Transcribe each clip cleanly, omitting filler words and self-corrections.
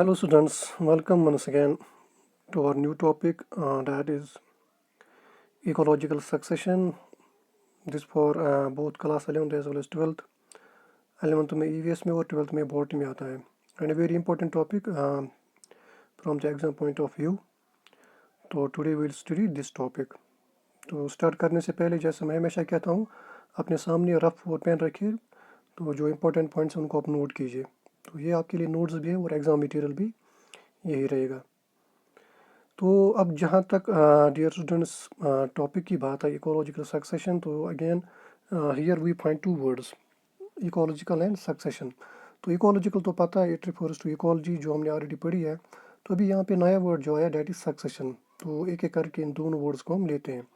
Hello, students. Welcome once again to our new topic that is ecological succession. This for both class 11th as well as 12th. 11th में EVS में और 12th में botany में आता है. And a very important topic from the exam point of view. तो today we'll study this topic. तो start करने से पहले जैसे मैं हमेशा कहता हूँ अपने सामने रफ और पेन रखिए. तो जो important points हैं उनको आप नोट कीजिए. तो ये आपके लिए नोट्स भी है और एग्ज़ाम मटेरियल भी यही रहेगा. तो अब जहाँ तक डियर स्टूडेंट्स टॉपिक की बात है इकोलॉजिकल सक्सेशन, तो again here we find two words ecological and succession. तो इकोलॉजिकल तो पता है, इट रिफर्स टू इकोलॉजी जो हमने ऑलरेडी पढ़ी है. तो अभी यहाँ पे नया वर्ड जो आया डैट इज सक्सेशन. तो एक एक करके इन दोनों वर्ड्स को हम लेते हैं.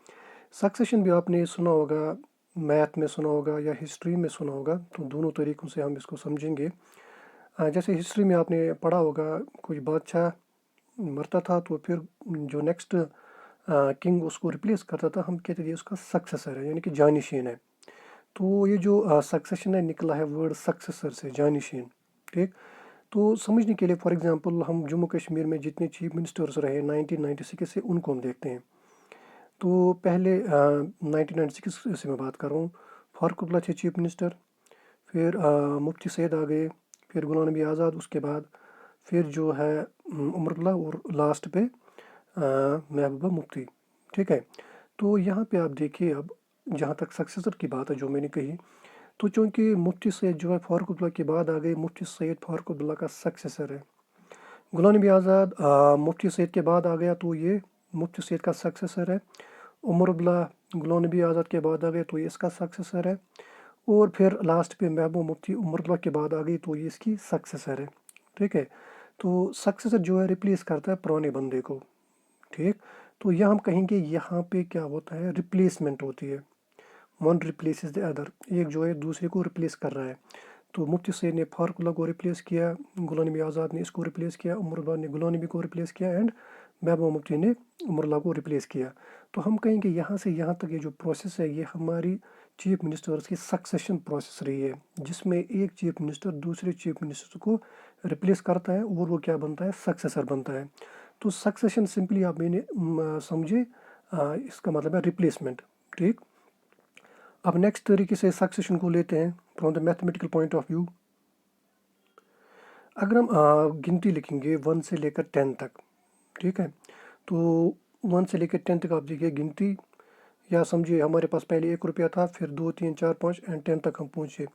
सक्सेशन भी आपने सुना होगा, मैथ में सुना होगा या हिस्ट्री में सुना होगा. तो दोनों तरीक़ों से हम इसको समझेंगे. जैसे हिस्ट्री में आपने पढ़ा होगा कोई बादशाह मरता था तो फिर जो नेक्स्ट किंग उसको रिप्लेस करता था, हम कहते थे उसका सक्सेसर है, यानी कि जानिशीन है. तो ये जो सक्सेशन है निकला है वर्ड सक्सेसर से, जानिशीन. ठीक. तो समझने के लिए फॉर एग्जांपल हम जम्मू कश्मीर में जितने चीफ मिनिस्टर्स रहे 1996 से उनको हम देखते हैं. तो पहले 1996 से मैं बात कर रहा हूँ. फारूक अब्दुल्ला थे चीफ मिनिस्टर, फिर मुफ्ती सैयद आ गए, फिर गुलाम नबी आज़ाद, उसके बाद फिर जो है उमर अब्दुल्ला और लास्ट पे महबूबा मुफ्ती. ठीक है. तो यहाँ पे आप देखिए, अब जहाँ तक सक्सेसर की बात है जो मैंने कही, तो चूँकि मुफ्ती सैयद जो है फारूक अब्दुल्ला के बाद आ गए, मुफ्ती सैयद फारूक अब्दुल्ला का सक्सेसर है. गुलाम नबी आज़ाद मुफ्ती सैयद के बाद आ गया तो ये मुफ्ती सैयद का सक्सेसर है. उमर अब्दुल्ला गुलाम नबी आज़ाद के बाद आ गए तो ये इसका सक्सेसर है. और फिर लास्ट पे महबूबा मुफ्ती उमर अब्दुल्ला के बाद आ गई तो ये इसकी सक्सेसर है. ठीक है. तो सक्सेसर जो है रिप्लेस करता है पुराने बंदे को. ठीक. तो यह हम कहेंगे यहाँ पे क्या होता है, रिप्लेसमेंट होती है. वन रिप्लेसेस द अदर, एक जो है दूसरे को रिप्लेस कर रहा है. तो मुफ्ती सैयद ने फारूक अब्दुल्ला को रिप्लेस किया, गुलाम नबी आज़ाद ने इसको रिप्लेस किया, उमर अब्दुल्ला ने गुलाम नबी को रिप्लेस किया एंड महबूबा मुफ्ती ने उमर अब्दुल्ला को रिप्लेस किया. तो हम कहेंगे यहाँ से यहाँ तक ये जो प्रोसेस है ये हमारी चीफ मिनिस्टर्स की सक्सेशन प्रोसेस रही है, जिसमें एक चीफ मिनिस्टर दूसरे चीफ मिनिस्टर को रिप्लेस करता है और वो क्या बनता है, सक्सेसर बनता है. तो सक्सेशन सिंपली आप मैंने समझे, इसका मतलब है रिप्लेसमेंट. ठीक. अब नेक्स्ट तरीके से सक्सेशन को लेते हैं from the mathematical point of view. अगर हम गिनती लिखेंगे 1 से लेकर 10 तक. ठीक है. तो 1 से लेकर 10 तक आप देखिए गिनती, या समझिए हमारे पास पहले 1 रुपया था, फिर 2 3 4 5 एंड 10 तक हम पहुँचे.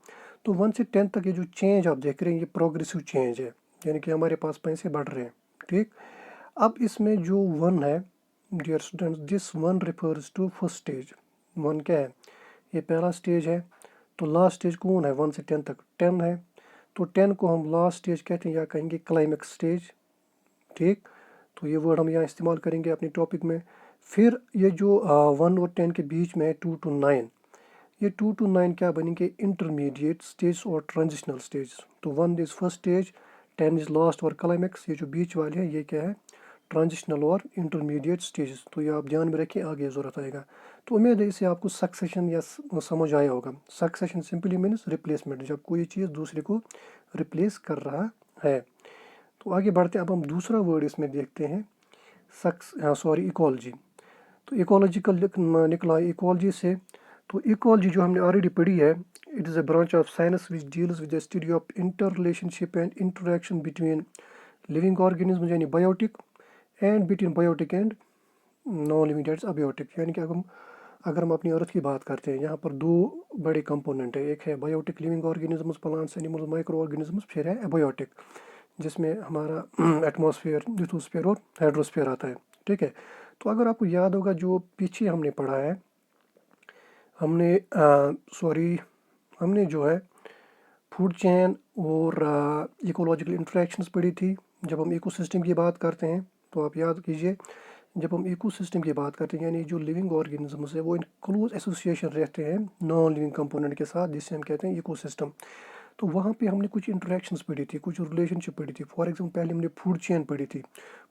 तो 1 से 10 तक ये जो चेंज आप देख रहे हैं ये प्रोग्रेसिव चेंज है, यानी कि हमारे पास पैसे बढ़ रहे हैं. ठीक. अब इसमें जो 1 है dear students, this 1 refers to first stage. 1 क्या है, ये पहला स्टेज है. तो लास्ट स्टेज कौन है 1 से 10 तक, 10 है. तो 10 को हम लास्ट स्टेज कहते हैं या कहेंगे क्लाइमेक्स स्टेज. ठीक. तो ये वर्ड हम यहाँ इस्तेमाल करेंगे अपने टॉपिक में. फिर ये जो 1 और 10 के बीच में है 2 to 9, ये 2 to 9 क्या बनेंगे, इंटरमीडिएट स्टेज और ट्रांजिशनल स्टेज. तो 1 is first stage, 10 is last और क्लाइमेक्स. ये जो बीच वाले हैं ये क्या है, ट्रांजिशनल और इंटरमीडिएट स्टेजेस. तो ये आप ध्यान में रखें, आगे ज़रूरत आएगा. तो उम्मीद है इससे आपको सक्सेशन या समझ आया होगा. सक्सेशन सिंपली मीन्स रिप्लेसमेंट, जब कोई चीज़ दूसरे को रिप्लेस कर रहा है. तो आगे बढ़ते हैं. अब हम दूसरा वर्ड इसमें देखते हैं, इकोलॉजी. तो इकोलॉजिकल निकला इकोलॉजी से. तो इकोलॉजी जो हमने ऑलरेडी पढ़ी है, it is a branch of science which deals with the study of inter relationship and interaction between living organism यानी biotic and between biotic and non living that's abiotic. यानी कि अगर हम अपनी अर्थ की बात करते हैं, यहाँ पर 2 बड़े कंपोनेंट है. एक है biotic living organisms, plants, animals, micro organisms. फिर है एबायोटिक जिसमें हमारा एटमॉस्फेयर, लिथोस्फेयर और हाइड्रोस्फेयर आता है. ठीक है. तो अगर आपको याद होगा जो पीछे हमने पढ़ा है, हमने जो है फूड चेन और इकोलॉजिकल इंटरेक्शंस पढ़ी थी. जब हम इकोसिस्टम की बात करते हैं तो आप याद कीजिए, जब हम इकोसिस्टम की बात करते हैं यानी जो लिविंग ऑर्गेनिजम्स है वो इन क्लोज एसोसिएशन रहते हैं नॉन लिविंग कंपोनेंट के साथ, जिससे हम कहते हैं इकोसिस्टम. तो वहाँ पे हमने कुछ इंटरेक्शंस पढ़ी थी, कुछ रिलेशनशिप पढ़ी थी. फॉर एग्जांपल पहले हमने फूड चेन पढ़ी थी.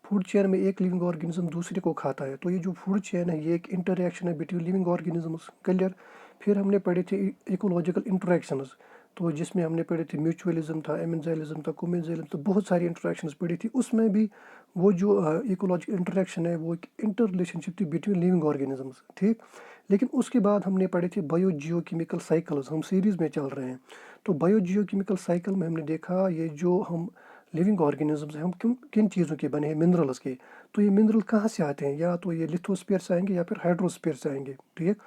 फूड चेन में एक लिविंग ऑर्गेनिज्म दूसरे को खाता है. तो ये जो फूड चेन है ये एक इंटरेक्शन है बिटवीन लिविंग ऑर्गेनिजम्स. क्लियर. फिर हमने पढ़ी थी इकोलॉजिकल इंटरेक्शंस. تو جس میں ہم نے پڑھی تھی میوچولی تھا، ایمنزائلزم تھا، کومنزائلزم تھا، بہت ساری انٹریکشنز پڑھی تھی. اس میں بھی وہ جو ایکولوجیکل انٹریکشن ہے وہ ایک انٹر ریلیشن شپ تھی بٹوین لیونگ آرگینزمس. ٹھیک. لیکن اس کے بعد ہم نے پڑھی تھی بایو جیو کیمیکل سائیکلز، ہم سیریز میں چل رہے ہیں. تو بایو جیو کیمیکل سائیکل میں ہم نے دیکھا یہ جو ہم لیونگ آرگینزمز ہیں ہم کن چیزوں کے بنے ہیں، منرلز کے. تو یہ منرل کہاں سے آتے ہیں؟ یا تو یہ لتھوسفیئر سے آئیں گے یا پھر ہائیڈروسفیئر سے آئیں گے. ٹھیک.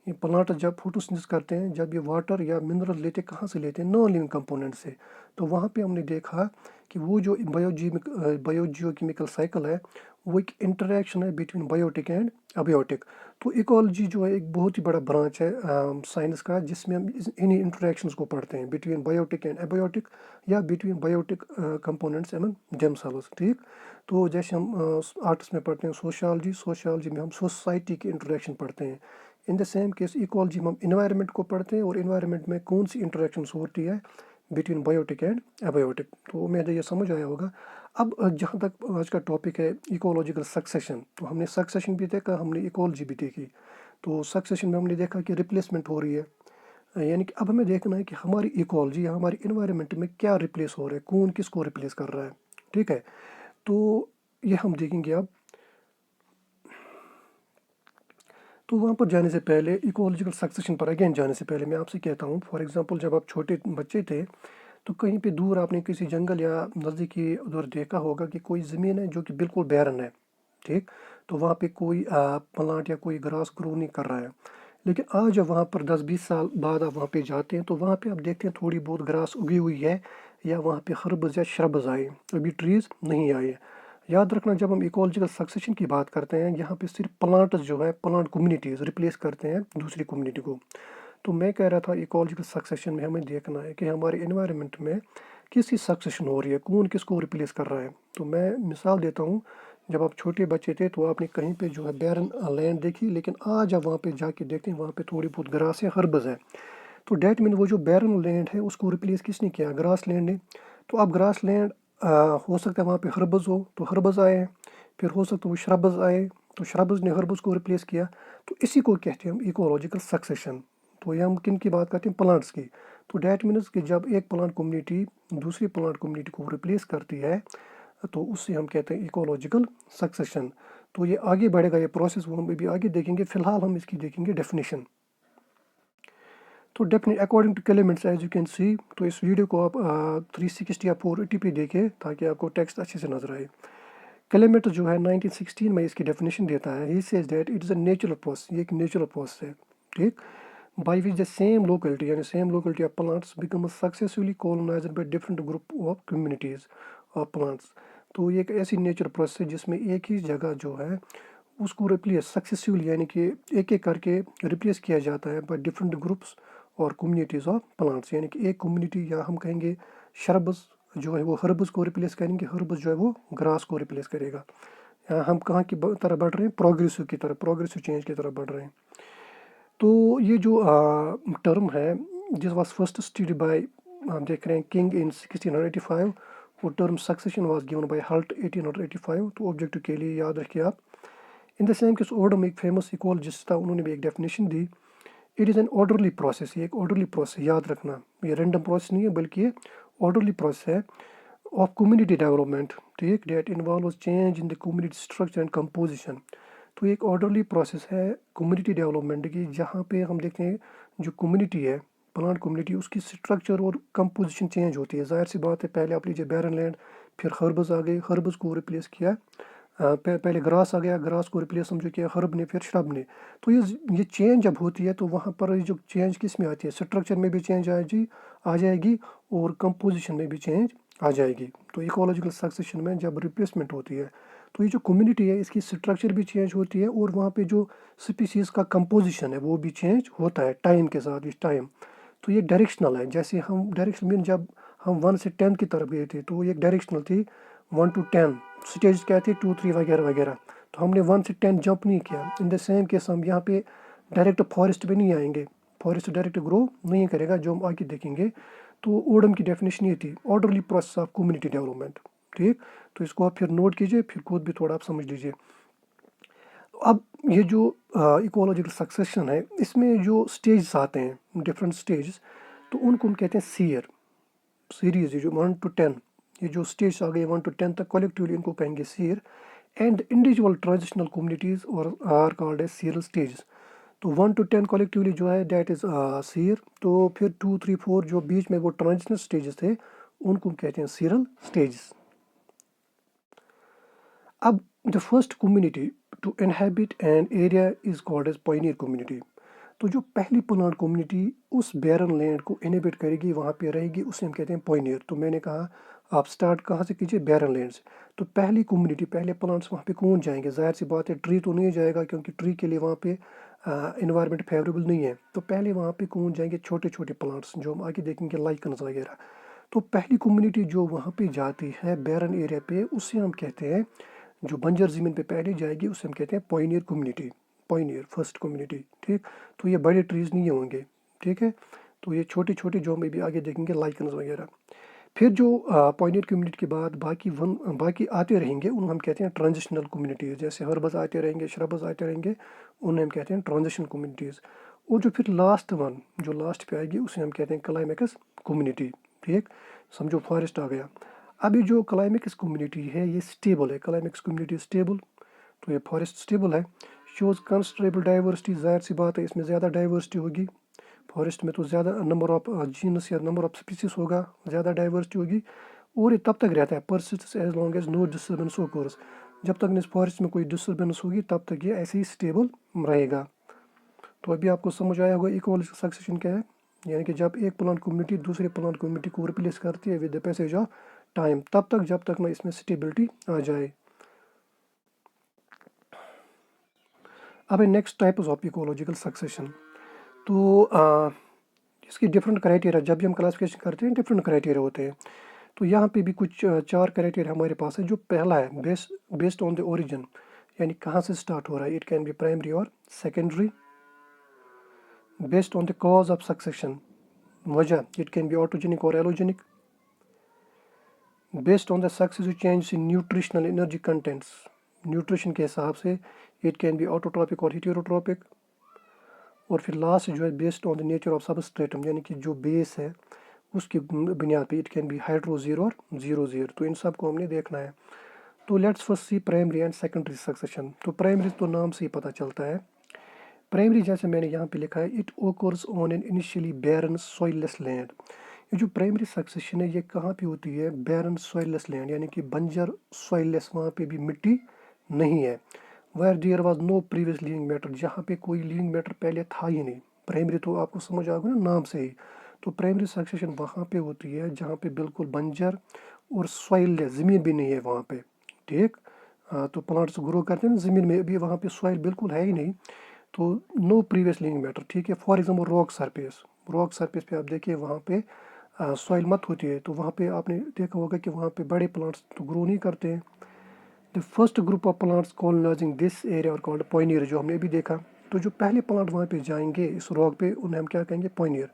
یہ پلانٹ جب فوٹوسنتھسس کرتے ہیں، جب یہ واٹر یا منرل لیتے کہاں سے لیتے ہیں؟ نان لیونگ کمپوننٹ سے. تو وہاں پہ ہم نے دیکھا کہ وہ جو بایو جیو کیمیکل سائیکل ہے وہ ایک انٹریکشن ہے بٹوین بایوٹک اینڈ ابیوٹک. تو ایکولوجی جو ہے ایک بہت ہی بڑا برانچ ہے سائنس کا، جس میں ہم انہی انٹریکشنز کو پڑھتے ہیں بٹوین بایوٹک اینڈ ابیوٹک یا between biotic components and themselves. ٹھیک. تو جیسے ہم آرٹس میں پڑھتے ہیں سوشالوجی میں ہم سوسائٹی کی انٹریکشن پڑھتے ہیں. ان دا سیم کیس ایکولوجی میں ہم انوائرمنٹ کو پڑھتے ہیں اور انوائرمنٹ میں کون سی انٹریکشنز ہوتی ہے بٹوین بایوٹک اینڈ ابیوٹک. تو امید ہے یہ سمجھ آیا ہوگا. اب جہاں تک آج کا ٹاپک ہے ایکولوجیکل سکسیشن، تو ہم نے سکسیشن بھی دیکھا، ہم نے ایکولوجی بھی دیکھی. تو سکسیشن میں ہم نے دیکھا کہ ریپلیسمنٹ ہو رہی ہے، یعنی کہ اب ہمیں دیکھنا ہے کہ ہماری ایکولوجی یا ہماری انوائرمنٹ میں کیا ریپلیس ہو رہا ہے، کون کس کو ریپلیس کر رہا ہے. ٹھیک ہے. تو یہ ہم دیکھیں گے اب. تو وہاں پر جانے سے پہلے ایکولوجیکل سکسیشن پر اگین جانے سے پہلے میں آپ سے کہتا ہوں، فار ایگزامپل جب آپ چھوٹے بچے تھے تو کہیں پہ دور آپ نے کسی جنگل یا نزدیکی ادھر دیکھا ہوگا کہ کوئی زمین ہے جو کہ بالکل بیرن ہے. ٹھیک. تو وہاں پہ کوئی پلانٹ یا کوئی گراس گرو نہیں کر رہا ہے. لیکن آج جب وہاں پر 10-20 سال بعد آپ وہاں پہ جاتے ہیں تو وہاں پہ آپ دیکھتے ہیں تھوڑی بہت گراس اگی ہوئی ہے یا وہاں پہ ہربز یا شربز آئے، ابھی ٹریز نہیں آئے. یاد رکھنا جب ہم ایکولوجیکل سکسیشن کی بات کرتے ہیں یہاں پہ صرف پلانٹس جو ہے پلانٹ کمیونٹیز ریپلیس کرتے ہیں دوسری کمیونٹی کو. تو میں کہہ رہا تھا ایکولوجیکل سکسیشن میں ہمیں دیکھنا ہے کہ ہمارے انوائرمنٹ میں کس کی سکسیشن ہو رہی ہے، کون کس کو ریپلیس کر رہا ہے. تو میں مثال دیتا ہوں، جب آپ چھوٹے بچے تھے تو آپ نے کہیں پہ جو ہے بیرن لینڈ دیکھی، لیکن آج آپ وہاں پہ جا کے دیکھتے ہیں وہاں پہ تھوڑی بہت گراس ہے، ہربز ہے. تو دیٹ مین وہ جو بیرن لینڈ ہے اس کو ریپلیس کس نے کیا؟ گراس لینڈ نے. تو اب گراس لینڈ ہو سکتا ہے وہاں پہ ہربز ہو تو ہربز آئے ہیں، پھر ہو سکتا ہے وہ شربز آئے تو شربز نے ہربز کو ریپلیس کیا. تو اسی کو کہتے ہیں ہم ایکولوجیکل سکسیشن. تو یہ ہم کن کی بات کرتے ہیں؟ پلانٹس کی. تو دیٹ مینس کہ جب ایک پلانٹ کمیونٹی دوسری پلانٹ کمیونٹی کو ریپلیس کرتی ہے تو اس سے ہم کہتے ہیں ایکولوجیکل سکسیشن. تو یہ آگے بڑھے گا یہ پروسیس، وہ ہم ابھی آگے دیکھیں گے. فی الحال ہم اس کی دیکھیں گے ڈیفینیشن. تو according to Clements as you can see. تو اس ویڈیو کو آپ 360 یا 480 پہ دیکھیں تاکہ آپ کو ٹیکسٹ اچھے سے نظر آئے. کلیمنٹ جو ہے 1916 میں اس کی ڈیفینیشن دیتا ہے. He says that it is a natural process, یہ ایک نیچرل پروسیس ہے. ٹھیک. By which the same locality یعنی same locality of plants become successfully colonized by different group of communities of plants. تو یہ ایک ایسی نیچرل پروسیس ہے جس میں ایک ہی جگہ جو ہے اس کو ریپلیس سکسیسفلی یعنی کہ ایک ایک کر کے ریپلیس کیا جاتا ہے بائی ڈفرنٹ گروپس اور کمیونٹیز آف پلانٹس. یعنی کہ ایک کمیونٹی یا ہم کہیں گے شربز جو ہے وہ ہربز کو ریپلیس کریں گے، ہربز جو ہے وہ گراس کو ریپلیس کرے گا. ہم کہاں کی طرح بڑھ رہے ہیں؟ پروگریسو کی طرح، پروگریسو چینج کی طرح بڑھ رہے ہیں. تو یہ جو ٹرم ہے جس واز فرسٹ اسٹڈی بائی ہم دیکھ رہے ہیں کنگ ان 1685. وہ term succession was given by halt 1885. تو آبجیکٹو کے لیے یاد رکھیے آپ. ان دا سیم کس اوڈم ایک فیمس ایکولوجسٹ تھا، انہوں نے بھی ایک definition the. It is an orderly process. یہ ایک آرڈرلی پروسیس، یاد رکھنا یہ رینڈم پروسیس نہیں ہے بلکہ یہ آرڈرلی پروسیس ہے آف کمیونٹی ڈیولپمنٹ. ٹھیک. That involves change in the community structure and composition. تو ایک آرڈرلی پروسیس ہے کمیونٹی ڈیولپمنٹ کی، جہاں پہ ہم دیکھتے ہیں جو کمیونٹی ہے پلانٹ کمیونٹی اس کی اسٹرکچر اور کمپوزیشن چینج ہوتی ہے. ظاہر سی بات ہے، پہلے آپ لیجیے بیرن لینڈ، پھر ہربز آ گئے، ہربز کو ریپلیس کیا، پہلے گراس آ گیا، گراس کو ریپلیس سمجھو کیا ہرب نے، پھر شرب نے. تو یہ چینج جب ہوتی ہے تو وہاں پر جو چینج کس میں آتی ہے؟ اسٹرکچر میں بھی چینج آ جائے گی اور کمپوزیشن میں بھی چینج آ جائے گی. تو ایکولوجیکل سکسیشن میں جب ریپلیسمنٹ ہوتی ہے تو یہ جو کمیونٹی ہے اس کی اسٹرکچر بھی چینج ہوتی ہے اور وہاں پہ جو سپیسیز کا کمپوزیشن ہے وہ بھی چینج ہوتا ہے ٹائم کے ساتھ. اس ٹائم تو یہ ڈائریکشنل ہے. جیسے ہم ڈائریکشن مین جب ہم 1 سے 10 کی طرف گئے تھے تو یہ ڈائریکشنل تھی 1 to 10. سٹیج کیا تھی 2 3 وغیرہ وغیرہ. تو ہم نے 1 سے 10 جمپ نہیں کیا. ان دا سیم کیس ہم یہاں پہ ڈائریکٹ فارسٹ پہ نہیں آئیں گے، فارسٹ ڈائریکٹ گرو نہیں کرے گا جو ہم آگے دیکھیں گے. تو اوڈم کی ڈیفینیشن یہ تھی orderly process of community development. ٹھیک. تو اس کو آپ پھر نوٹ کیجئے، پھر خود بھی تھوڑا آپ سمجھ لیجئے. اب یہ جو ایکولوجیکل سکسیشن ہے اس میں جو سٹیجز آتے ہیں ڈفرینٹ سٹیجز. तो उनको हम कहते हैं सीयर सीरीज, ये जो 1 to 10, ये जो स्टेज आ गए 1 to 10 तक, कलेक्टिवली इनको कहेंगे sere. And individual transitional communities और are called as serial stages. तो 1 to 10 कलेक्टिवली जो है डेट इज सीयर। तो फिर 2, 3, 4 जो बीच में वो ट्रांजिशनल स्टेजेस थे उनको हम कहते हैं सीरियल स्टेजेस। अब the first community to inhabit an area is called as pioneer community. तो जो पहली प्लांट कम्युनिटी उस बैरन लैंड को इनहेबिट करेगी, वहाँ पे रहेगी, उसे हम कहते हैं पायनियर। तो मैंने कहा आप स्टार्ट कहाँ से कीजिए, बैरन लैंड से। तो पहली कम्युनिटी, पहले प्लांट्स वहाँ पे कौन जाएंगे, जाहिर सी बात है ट्री तो नहीं जाएगा क्योंकि ट्री के लिए वहाँ पे इन्वायरमेंट फेवरेबल नहीं है। तो पहले वहाँ पे कौन जाएंगे, छोटे छोटे प्लांट्स जो हम आगे देखेंगे, लाइकन्स वगैरह। तो पहली कम्युनिटी जो वहाँ पे जाती है बैरन एरिया पे, उससे हम कहते हैं, जो बंजर ज़मीन पे पहले जाएगी उसे हम कहते हैं Pioneer community, Pioneer first community. ठीक, तो ये बड़े ट्रीज नहीं होंगे, ठीक है। तो ये छोटे छोटे जो हम भी आगे देखेंगे, लाइकन्स वगैरह। फिर जो पायनियर कम्युनिटी के बाद बाकी आते रहेंगे उन्हें हम कहते हैं ट्रांजिशनल कम्युनिटीज़। जैसे हर्बस आते रहेंगे, श्रबस आते रहेंगे, उन्हें हम कहते हैं ट्रांजिशन कम्युनिटीज़। और जो फिर लास्ट वन, जो लास्ट पे आएगी, उसे हम कहते हैं क्लाइमेक्स कम्युनिटी। ठीक, समझो फॉरेस्ट आ गया। अब ये जो क्लाइमेक्स कम्युनिटी है ये स्टेबल है, क्लाइमेक्स कम्युनिटी स्टेबल। तो ये फॉरेस्ट स्टेबल है, शोज कंसिडरेबल डाइवर्सिटी, जाहिर सी बात है इसमें ज़्यादा डाइवर्सिटी होगी। फॉरेस्ट में तो ज़्यादा नंबर ऑफ जीनस या नंबर ऑफ स्पीसीज होगा, ज़्यादा डाइवर्सिटी होगी। और ये तब तक रहता है, persist as long as no disturbance occurs. जब तक इस फॉरेस्ट में कोई डिस्टर्बेंस होगी तब तक ये ऐसे ही स्टेबल रहेगा। तो अभी आपको समझ आया होगा इकोलॉजिकल सक्सेशन क्या है, यानी कि जब एक प्लांट कम्युनिटी दूसरे प्लांट कम्युनिटी को रिप्लेस करती है with the passage of time, तब तक जब तक ना इसमें स्टेबिलिटी आ जाए। अब next type of ecological succession. तो इसकी डिफरेंट क्राइटेरिया, जब भी हम क्लासिफिकेशन करते हैं डिफरेंट क्राइटेरिया होते हैं। तो यहाँ पे भी कुछ 4 क्राइटेरिया हमारे पास है। जो पहला है बेस्ड ऑन द ओरिजिन, यानी कहाँ से स्टार्ट हो रहा है, इट कैन बी प्राइमरी और secondary. Based on the cause of succession, वजह, इट कैन बी ऑटोजेनिक और allogenic. Based on the successive change in nutritional energy contents, nutrition के हिसाब से, इट कैन बी ऑटोट्रॉपिक और हेटेरोट्रॉपिक। और फिर last जो है based on the nature of substratum, यानी कि जो बेस है उसकी बुनियाद पे, इट कैन बी हाइड्रोजीर और जीरो। तो इन सब को हमने देखना है। तो let's first see primary and secondary succession. तो प्राइमरी तो नाम से ही पता चलता है। प्राइमरी जैसे मैंने यहाँ पे लिखा है, it occurs on an initially barren soilless land. ये जो प्राइमरी सक्सेशन है ये कहाँ पे होती है, बैरन सॉइललेस लैंड, यानी कि बंजर सॉइललेस, वहाँ पे भी मिट्टी नहीं है। Where there was no previous living matter, जहाँ पे कोई लिविंग मैटर पहले था ही नहीं। प्राइमरी तो आपको समझ आ गया ना नाम से ही। तो प्राइमरी सक्सेशन वहाँ पे होती है जहाँ पे बिल्कुल बंजर और सॉइल, ज़मीन भी नहीं है वहाँ पे। ठीक, तो प्लांट्स ग्रो करते हैं ना ज़मीन में, अभी वहाँ पे सॉइल बिल्कुल है ही नहीं। तो नो प्रीवियस लिविंग मैटर। ठीक है, फॉर एग्जाम्पल रॉक सरफेस पे आप देखिए वहाँ पे सॉइल मत होती है, तो वहाँ पे आपने देखा होगा कि वहाँ पे बड़े प्लांट्स तो ग्रो नहीं करते हैं। The first group of plants colonising this area और कॉल्ड पायनियर, जो हमने अभी देखा। तो जो पहले प्लांट वहाँ पे जाएंगे इस रॉक पे, उन्हें हम क्या कहेंगे, पायनियर।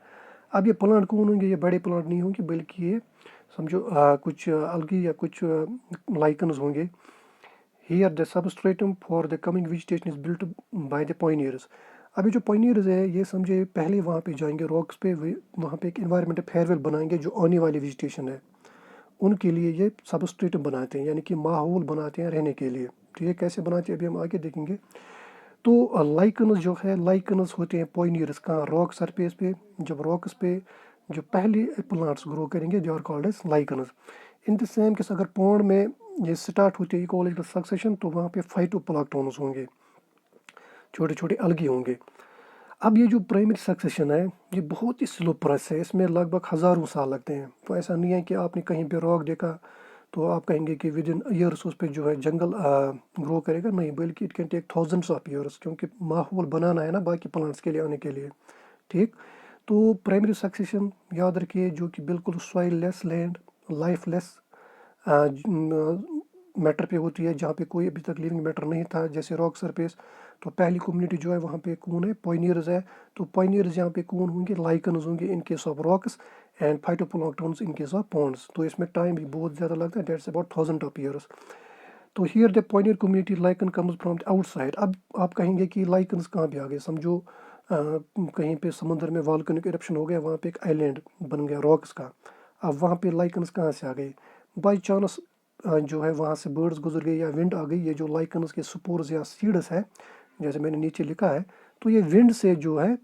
अब ये प्लांट कौन होंगे, ये बड़े प्लांट नहीं होंगे, बल्कि ये समझो कुछ अलगी या कुछ लाइकन्स होंगे। Here the substratum for the coming vegetation is built by the pioneers. अभी जो pioneers है ये समझे पहले वहाँ पे जाएंगे रॉक्स पे, वहाँ पे एक environment फेयरवेल बनाएंगे जो आने वाली vegetation है, उनके लिए ये सबस्ट्रेटम बनाते हैं, यानी कि माहौल बनाते हैं रहने के लिए। ठीक है, कैसे बनाते हैं अभी हम आगे देखेंगे। तो लाइकन्स जो है, लाइकन्स होते हैं पॉइनियर्स कहाँ, रॉक सरफेस पे। जब रॉक्स पे जो पहले प्लांट्स ग्रो करेंगे they are called as lichens. In the same case अगर पॉन्ड में ये स्टार्ट होती है इकोलॉजिकल सक्सेशन, तो वहाँ पे फाइटोप्लैंक्टन्स होंगे, छोटे छोटे अलगी होंगे। अब ये जो प्राइमरी सक्सेशन है ये बहुत ही स्लो प्रोसेस है, इसमें लगभग हज़ारों साल लगते हैं। तो ऐसा नहीं है कि आपने कहीं पे रॉक देखा तो आप कहेंगे कि विद इन ईयर्स उस पर जो है जंगल ग्रो करेगा, नहीं, बल्कि it can take thousands of years, क्योंकि माहौल बनाना है ना बाकी प्लांट्स के लिए आने के लिए। ठीक, तो प्राइमरी सक्सेशन याद रखिए, जो कि बिल्कुल soil less land, life less matter पे होती है, जहाँ पे कोई अभी तक लिविंग मैटर नहीं था, जैसे रॉक सरफेस। तो पहली कम्युनिटी जो है वहाँ पे कौन है, पॉइनियर्स है। तो पॉइनियर्स यहाँ पे कौन होंगे, लाइकन्स होंगे in case of rocks, and phytoplanktons in case of ponds. तो इसमें टाइम भी बहुत ज़्यादा लगता है, डेट्स अबाउट 1000 ऑफ ईयर्स। तो here the pioneer community lichen comes from outside. अब आप कहेंगे कि लाइकन्स कहाँ पे आ गए, समझो कहीं पे समुद्र में वॉल्केनिक इरप्शन हो गया, वहाँ पे एक आइलैंड बन गया रॉक्स का। अब वहाँ पे लाइकन्स कहाँ से आ गए? बाई चांस जो है वहाँ से बर्ड्स गुजर गई या विंड आ गई, ये जो लाइकन्स के स्पोर्स या सीड्स है, जैसे मैंने नीचे लिखा है, तो ये विंड से जो है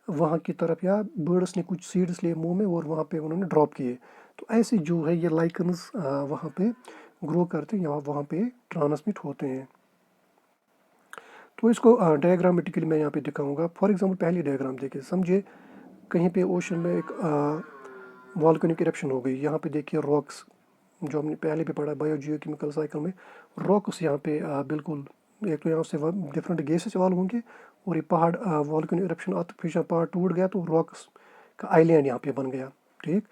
वहाँ की तरफ, या बर्ड्स ने कुछ सीड्स लिए मुंह में और वहाँ पे उन्होंने ड्रॉप किए, तो ऐसे जो है ये लाइकन्स वहाँ पे ग्रो करते हैं या वहाँ पे ट्रांसमिट होते हैं। तो इसको डायग्रामेटिकली मैं यहाँ पे दिखाऊंगा। फॉर एग्जांपल पहली डायग्राम देखिए, समझिए कहीं पे ओशन में एक वॉल्केनिक इरप्शन हो गई। यहाँ पे देखिए रॉक्स, जो हमने पहले भी पढ़ा बायोजियोकेमिकल साइकिल में, रॉक्स यहाँ पे बिल्कुल, एक तो यहाँ से डिफरेंट गैसेस इवॉल्व होंगे और ये पहाड़ वॉल्केनिक इरप्शन आर्टिफिशियल पहाड़ टूट गया तो रॉक्स का आइलैंड यहाँ पे बन गया। ठीक,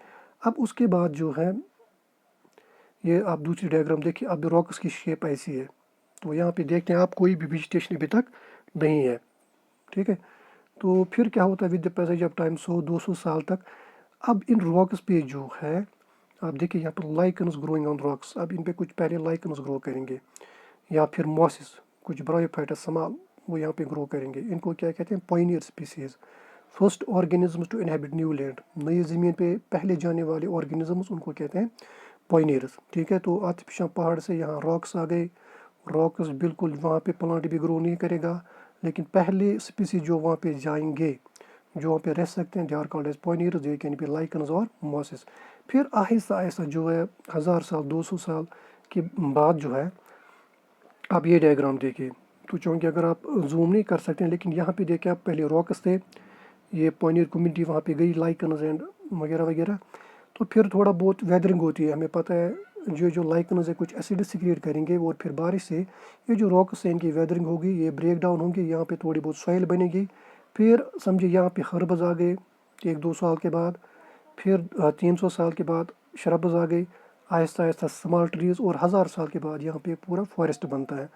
अब उसके बाद जो है ये आप दूसरी डायग्राम देखिए, अब रॉक्स की शेप ऐसी है, तो यहाँ पे देखते हैं आप कोई भी वेजिटेशन अभी तक नहीं है। ठीक है, तो फिर क्या होता है with the passage of time 100-200 साल तक, अब इन रॉक्स पे जो है आप देखिए यहाँ पर लाइकन्स ग्रोइंग ऑन रॉक्स, अब इन पे कुछ पहले लाइकन्स ग्रो करेंगे, या फिर मॉसिस, कुछ ब्रायोफाइटस समाल वो यहाँ पे ग्रो करेंगे। इनको क्या कहते हैं? Pioneer species, first organisms to inhabit new land, नई ज़मीन पे पहले जाने वाले ऑर्गेनिजम्स, उनको कहते हैं पॉइनियर्स। ठीक है, तो आर्टिफिशियल पहाड़ से यहाँ रॉक्स आ गए, रॉक्स बिल्कुल वहाँ पे प्लांट भी ग्रो नहीं करेगा, लेकिन पहले स्पीसीज जो वहाँ पे जाएंगे, जो वहाँ पे रह सकते हैं, they are called as pioneers, they can be lichens और मॉसिस। फिर आहिस्ता आहिस्ता जो है 1000 साल 200 साल के बाद जो है, आप ये डायग्राम देखिए, तो चूँकि अगर आप जूम नहीं कर सकते हैं, लेकिन यहाँ पे देखिए आप पहले रॉक्स थे, ये पॉइनियर कम्युनिटी वहाँ पे गई, लाइकन्स एंड वगैरह वगैरह, तो फिर थोड़ा बहुत वेदरिंग होती है, हमें पता है जो लाइकन्स है कुछ एसिड सिक्रिएट करेंगे, और फिर बारिश से ये जो रॉक्स हैं इनकी वेदरिंग होगी, ये ब्रेक डाउन होंगे, यहाँ पे थोड़ी बहुत सॉइल बनेगी, फिर समझिए यहाँ पे हर्ब्स आ गए 1-2 साल के बाद, फिर 300 साल के बाद शरब्स आ गई, आहिस्ता आहिस्ता स्मॉल ट्रीज़, और 1000 साल के बाद यहाँ पे पूरा फॉरेस्ट बनता है।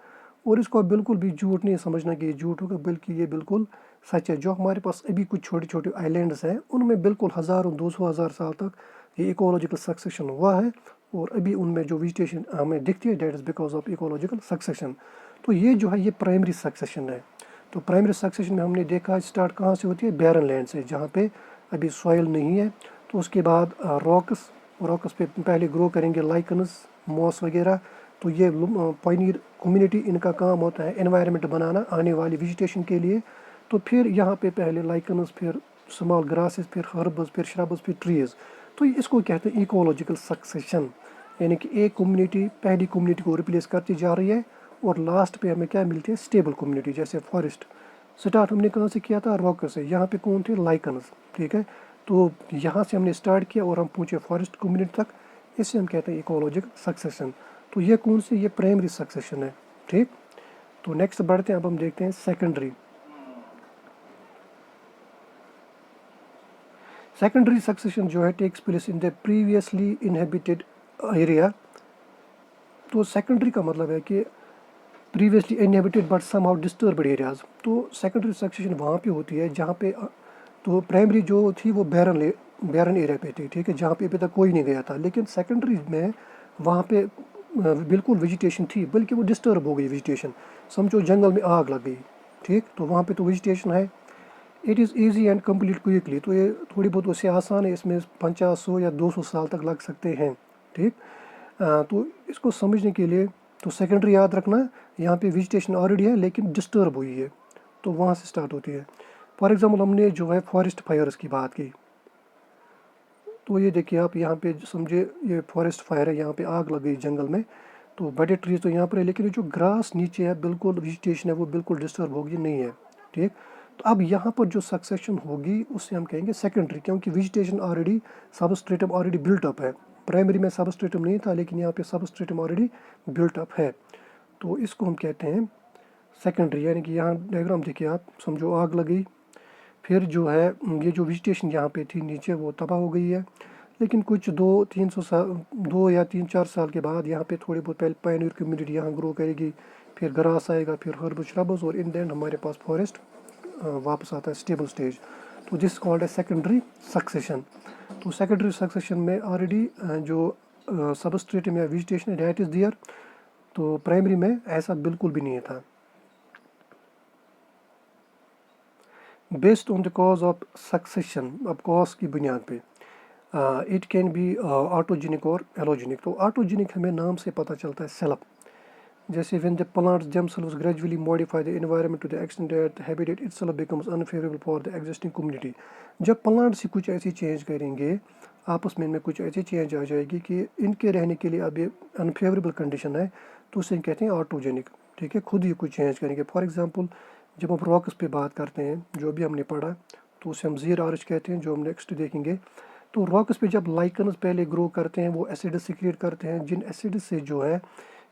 और इसको आप बिल्कुल भी झूठ नहीं समझना कि ये झूठ होगा, बल्कि ये बिल्कुल सच है। जो हमारे पास अभी कुछ छोटे छोटे आइलैंड्स हैं, उनमें बिल्कुल 1000-200 साल तक ये इकोलॉजिकल सक्सेशन हुआ है, और अभी उनमें जो वेजिटेशन हमें दिखती है, that is because of ecological succession. तो ये जो है ये प्राइमरी सक्सेशन है। तो प्राइमरी सक्सेशन में हमने देखा स्टार्ट कहाँ से होती है? बैरन लैंड से, जहाँ पे अभी सॉइल नहीं है। तो उसके बाद रॉक्स पे पहले ग्रो करेंगे लाइकन्स, मॉस वगैरह। तो ये पॉइनियर कम्युनिटी, इनका काम होता है एनवायरनमेंट बनाना आने वाली वेजिटेशन के लिए। तो फिर यहाँ पे पहले लाइकन्स, फिर स्मॉल ग्रासेस, फिर हर्ब्स, फिर श्रब्स, फिर ट्रीज। तो इसको कहते हैं इकोलॉजिकल सक्सेशन, यानी कि एक कम्युनिटी पहली कम्युनिटी को रिप्लेस करती जा रही है, और लास्ट पे हमें क्या मिलती है? Stable community. जैसे फॉरेस्ट स्टार्ट हमने कहाँ से किया था? रॉक से। यहाँ पे कौन थे? लाइकन्स। ठीक है, तो यहाँ से हमने स्टार्ट किया और हम पहुँचे फॉरेस्ट कम्युनिटी तक, इससे हम कहते हैं इकोलॉजिकल सक्सेशन। तो ये कौन सी? ये प्राइमरी सक्सेशन है। ठीक, तो नेक्स्ट बढ़ते हैं, अब हम देखते हैं सेकेंडरी। सेकेंडरी सक्सेशन जो है takes place in the previously inhabited area. तो सेकेंडरी का मतलब है कि previously inhabited but somehow disturbed areas. तो सेकेंडरी सक्सेशन वहाँ पे होती है जहाँ पे तो प्राइमरी जो थी वो बैरन एरिया पे थी, ठीक है, जहाँ पे अभी तक कोई नहीं गया था। लेकिन सेकेंडरी में वहाँ पे बिल्कुल वेजिटेशन थी, बल्कि वो डिस्टर्ब हो गई वेजिटेशन, समझो जंगल में आग लग गई। ठीक, तो वहाँ पे तो वेजिटेशन है। It is easy and complete quickly, तो ये थोड़ी बहुत उससे आसान है, इसमें 50-100 या 200 साल तक लग सकते हैं। ठीक, तो इसको समझने के लिए तो सेकेंडरी याद रखना, यहाँ पे वेजिटेशन ऑलरेडी है लेकिन डिस्टर्ब हुई है, तो वहाँ से स्टार्ट होती है। फॉर एग्जांपल हमने जो है फॉरेस्ट फायर्स की बात की, तो ये देखिए आप यहाँ पे समझे ये फॉरेस्ट फायर है, यहाँ पे आग लग गई जंगल में, तो बड़े ट्रीज तो यहाँ पर है, लेकिन जो ग्रास नीचे है बिल्कुल वेजिटेशन है वो बिल्कुल डिस्टर्ब होगी नहीं है। ठीक, तो अब यहाँ पर जो सक्सेशन होगी उससे हम कहेंगे सेकेंडरी, क्योंकि vegetation already, substratum already built up है। प्राइमरी में सबस्ट्रेटम नहीं था, लेकिन यहाँ पे सबस्ट्रेटम ऑलरेडी बिल्ट अप है, तो इसको हम कहते हैं सेकेंडरी। यानी कि यहाँ डायग्राम देखिए आप, समझो आग लगी, फिर जो है ये जो वेजिटेशन यहाँ पे थी नीचे वो तबाह हो गई है, लेकिन कुछ 200-300 साल, 2 या 3-4 साल के बाद यहाँ पे थोड़ी बहुत पहले पायनियर कम्युनिटी यहाँ ग्रो करेगी, फिर ग्रास आएगा, फिर हर्ब श्रब्स, और इन द एंड हमारे पास फॉरेस्ट वापस आता है स्टेबल स्टेज। तो दिस कॉल्ड है सेकेंडरी सक्सेशन। तो सेकेंडरी सक्सेशन में ऑलरेडी जो सबस्ट्रेटम या वेजिटेशन है डेट इज़ दियर, तो प्राइमरी में ऐसा बिल्कुल भी नहीं था। Based on the cause of succession, अब कॉज की बुनियाद पे इट कैन बी ऑटोजेनिक और एलोजेनिक। तो ऑटोजेनिक हमें नाम से पता चलता है सेल्फ, जैसे when the plants themselves gradually modify the environment to the extent that the habitat itself becomes unfavorable for the existing community। जब प्लांट्स ही कुछ ऐसी चेंज करेंगे, आपस में इनमें कुछ ऐसी चेंज आ जाएगी कि इनके रहने के लिए अब ये अनफेवरेबल कंडीशन है, तो उसे कहते हैं ऑटोजेनिक। ठीक है, खुद ही कुछ चेंज करेंगे। फॉर एग्जांपल जब हम रॉक्स पे बात करते हैं, जो भी हमने पढ़ा, तो उसे हम ज़ीर आर्च कहते हैं, जो हम नेक्स्ट देखेंगे। तो रॉक्स पे जब लाइकन्स पहले ग्रो करते हैं, वो एसिड सीक्रेट करते हैं, जिन एसिड से जो है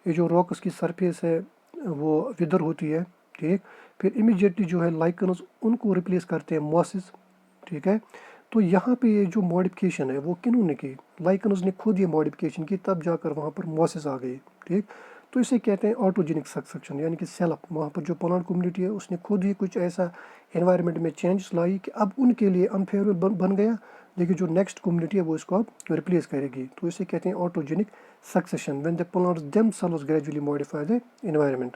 ये जो रॉक्स की सरफेस है वो विदर होती है। ठीक, फिर इमीडिएटली जो है लाइकन्स उनको रिप्लेस करते हैं मॉसेस। ठीक है, तो यहाँ पे ये जो मॉडिफिकेशन है वो किन्होंने की, लाइकन्स ने खुद ये मॉडिफिकेशन की, तब जाकर वहाँ पर मॉसेस आ गई। ठीक, तो इसे कहते हैं ऑटोजेनिक सक्सेशन, यानी कि सेल्फ। वहाँ पर जो प्लांट कम्युनिटी है उसने खुद ही कुछ ऐसा एनवायरनमेंट में चेंजेस लाई कि अब उनके लिए अनफेवरेबल बन गया, लेकिन जो नेक्स्ट कम्युनिटी है वो इसको अब रिप्लेस करेगी। तो इसे कहते हैं autogenic succession when the plants themselves gradually modify the environment.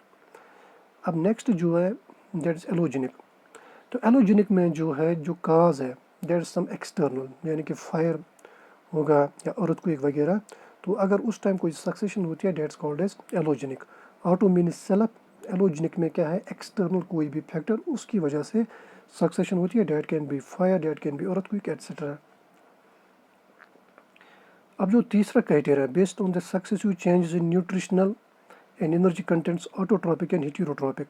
अब नेक्स्ट जो है दैट इज एलोजेनिक। तो एलोजेनिक में जो है जो काज है दैट इज सम एक्सटर्नल, यानी कि फायर होगा या अर्थक्वेक वगैरह। तो अगर उस टाइम कोई सक्सेशन होती है that's called as allogenic. Auto means self, allogenic में क्या है, एक्सटर्नल कोई भी फैक्टर उसकी वजह से सक्सेशन होती है। Date can be fire, date can be earthquake etcetera. अब जो तीसरा criteria based on the successive changes in nutritional and energy contents autotrophic and heterotrophic.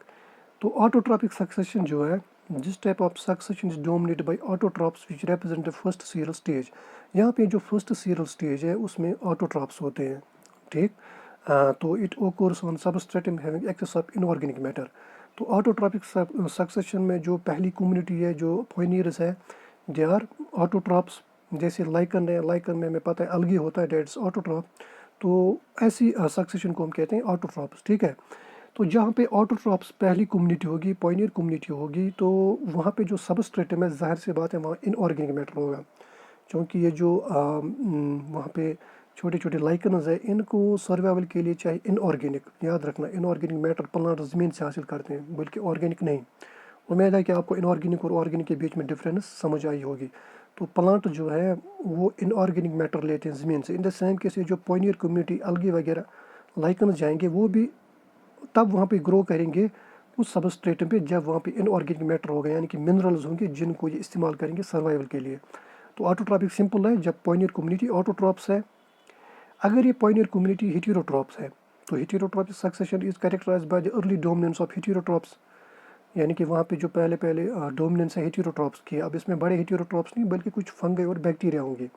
तो ऑटोट्रॉपिक सक्सेशन जो है, this type of succession is dominated by autotrophs which represent the first serial stage. यहाँ पे जो first serial stage है उसमें autotrophs होते हैं। ठीक, तो it occurs on substratum having excess of inorganic matter. तो ऑटोट्रॉपिक सक्सेशन में जो पहली कम्युनिटी है, जो पोइनियर्स है, दे आर ऑटोट्रॉप्स। जैसे लाइकन है, लाइकन में हमें पता है अलगी होता है, डेट्स ऑटोट्रॉप। तो ऐसी सक्सेशन को हम कहते हैं ऑटोट्रॉप्स। ठीक है, तो जहाँ पे ऑटोट्रॉप्स पहली कम्युनिटी होगी, पॉइनियर कम्युनिटी होगी, तो वहाँ पे जो सबस्ट्रेटम है, जाहिर सी बात है वहाँ इनऑर्गेनिक मैटर होगा, क्योंकि ये जो वहाँ पे छोटे छोटे लाइकन्स है, इनको सर्वाइवल के लिए चाहिए इनऑर्गेनिक। याद रखना, इनऑर्गेनिक मैटर प्लांट ज़मीन से हासिल करते हैं, बल्कि ऑर्गेनिक नहीं। उम्मीद है कि आपको इनऑर्गेनिक और ऑर्गेनिक के बीच में डिफरेंस समझ आई होगी। तो प्लांट जो है वो इनऑर्गेनिक मैटर लेते हैं ज़मीन से। इन द सेम केस जो पॉइनियर कम्युनिटी अलगी वगैरह लाइकन्स जाएंगे, वो भी तब वहाँ पे ग्रो करेंगे उस सबस्ट्रेटम पे जब वहाँ पे इनऑर्गेनिक मैटर होगा, यानी कि मिनरल्स होंगे जिनको ये इस्तेमाल करेंगे सर्वाइवल के लिए। तो ऑटोट्रॉपिक सिंपल है, जब पॉइनियर कम्युनिटी ऑटोट्रॉप्स है। अगर ये पॉइनियर कम्युनिटी हेटेरोट्रॉप्स है, तो heterotrophic succession is characterized by the early dominance of heterotrophs, यानी कि वहाँ पे जो पहले पहले डोमिनेंस है हेटेरोट्रॉप्स की। अब इसमें बड़े हेटेरोट्रॉप्स नहीं, बल्कि कुछ फंगई और बैक्टीरिया होंगे।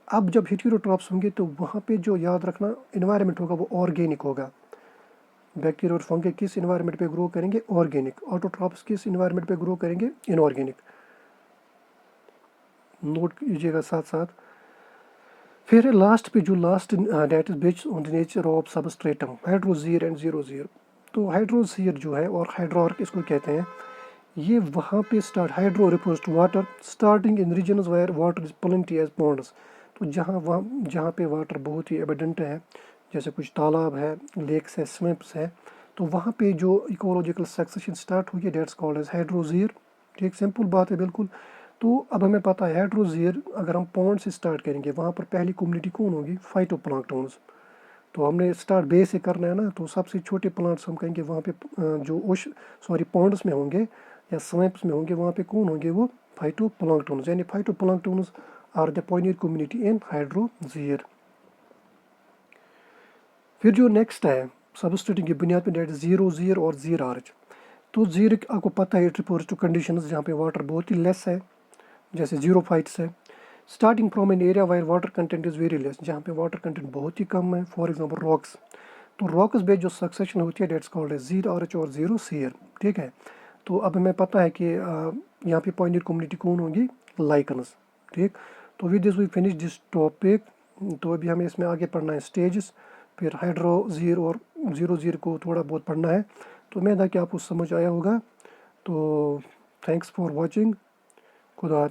अब जब हेटेरोट्रॉप्स होंगे तो वहाँ पे जो याद रखना इन्वायरमेंट होगा वो ऑर्गेनिक होगा। बैक्टीरिया और फंगे किस इन्वायरमेंट पे ग्रो करेंगे, ऑर्गेनिक। ऑटोट्रॉप्स किस इन्वायरमेंट पे ग्रो करेंगे, इनऑर्गेनिक। नोट कीजिएगा साथ साथ। फिर लास्ट पे जो last that is based on the nature of substratum, hydrosere and xerosere. तो हाइड्रोजीर जो है और हाइड्रोआर्क इसको कहते हैं, ये वहाँ पे start, hydro refers to water starting in regions where water is plenty as ponds. तो जहाँ पे वाटर बहुत ही एबंडेंट है, जैसे कुछ तालाब है, लेक्स है, स्विम्स है, तो वहाँ पे जो इकोलॉजिकल सक्सेशन स्टार्ट हुई है डेट्स कॉल्ड एज हाइड्रोजीर। ठीक, सिंपल बात है बिल्कुल। तो अब हमें पता है हाइड्रोजीर अगर हम पॉन्ड से स्टार्ट करेंगे, वहाँ पर पहली कम्युनिटी कौन होगी, फाइटोप्लैंक्टन्स। तो हमने स्टार्ट बेस से करना है ना, तो सबसे छोटे प्लांट्स हम कहेंगे वहाँ पे जो पॉन्ड्स में होंगे या स्वैम्प्स में होंगे, वहाँ पे कौन होंगे, वो फाइटोप्लैंक्टन्स। यानी phytoplanktons are the pioneer community in hydrosere. फिर जो नेक्स्ट है सबस्ट्रेटिंग की बुनियाद पे, डेट जीरोजीर और जीर आर्च। तो जीर आपको पता है इट रिफर्स टू कंडीशंस जहाँ पे वाटर बहुत ही लेस है, जैसे जीरोफाइट्स है। Starting from an area wire water content is very less, जहाँ पे वाटर कंटेंट बहुत ही कम है, फॉर एग्जांपल रॉक्स। तो रॉक्स बेस्ड जो सक्सेशन होती है डेट्स कॉल्ड है जीर आर्च और जीरो सीयर। ठीक है, तो अब हमें पता है कि यहाँ पे पॉइनियर कम्युनिटी कौन होगी, लाइकन्स। ठीक, तो with this we finish this topic. तो अभी हमें इसमें आगे पढ़ना है स्टेजेस, फिर हाइड्रोजीर और जीरो जीर को थोड़ा बहुत पढ़ना है। तो उम्मीद है कि आपको समझ आया होगा। तो थैंक्स फॉर वॉचिंग। खुदा